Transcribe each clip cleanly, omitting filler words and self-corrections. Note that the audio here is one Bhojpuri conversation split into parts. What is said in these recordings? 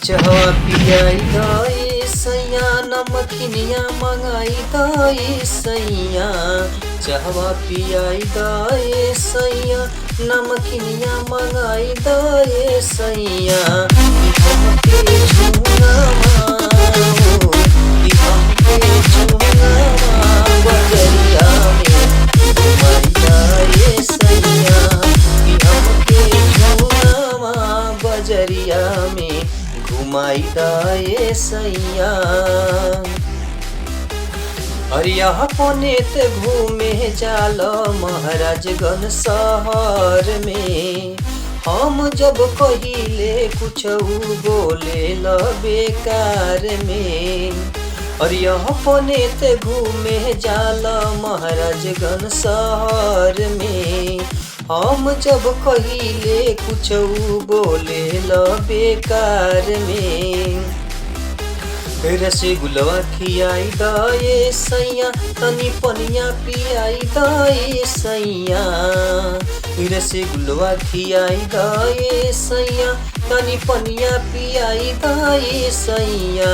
चहवा पियाई दाई सैया नमकीनिया मंगाई दाई सैया। चहवा पियाई दाई सैया नमकीनिया मंगाई दाई सैया। हमके झुमनावा हो कि हमके झुमनावा बजरिया में घुमाई दाई सैया। कि हमके झुमनावा बजरिया में घुमाई दाए सैया। अरिया पनेत घूमे जाल महाराजगंज शहर में। हम जब कहिले कुछ बोले ल बेकार में। अरिया पनेत घूमे जाल महाराजगंज शहर में। हम जब कहिले कुछ बोले ल बेकार में। रसगुल्ला खियाई दाए सैया तनी पनिया पियाई दाए सैया। रसगुल्ला खियाई दाए सैया तनी पनिया पियाई दाए सैया।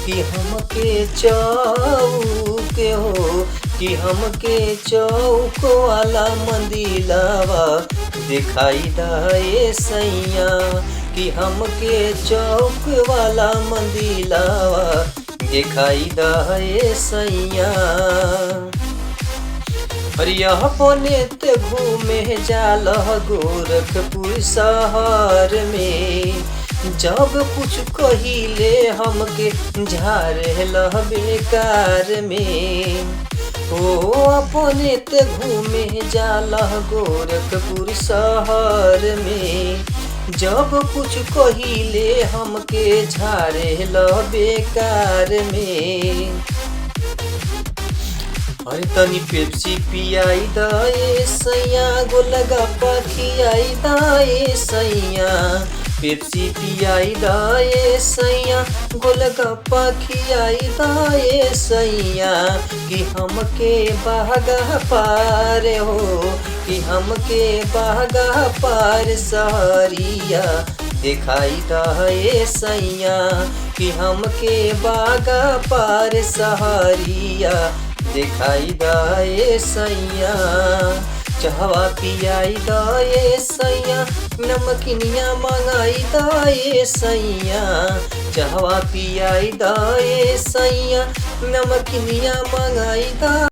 कि हमके चौक हो कि हमके चौक वाला मंदिलावा दिखाई दाए सैया। कि हमके चौक वाला मंदिलावा दिखाई दाए सैया। अरिया पनेत घूमे जाल गोरखपुर शहर में। जब कुछ कहिले हमके झारे ल बेकार में। ओ अपनेत घूमे जाल गोरखपुर शहर में। जब कुछ कहिले हमके झारे ल बेकार में। अरे तनी पेप्सी पियाई दाए सैया गोलगप्पा खियाई दाए सैया। पेप्सी पियाई दाए सैया गोलगप्पा खियाई दाए सैया। कि हमके बागा पार हो कि हमके बागा पार सहरिया दिखाई दाए सैया। कि हमके बागा पार सहरिया दिखाई दाए सैया। चहवा पियाई दाए सैया नमकीनिया मंगाई दाए सैया। चहवा पियाई दाए सैया नमकीनिया मंगाई दा।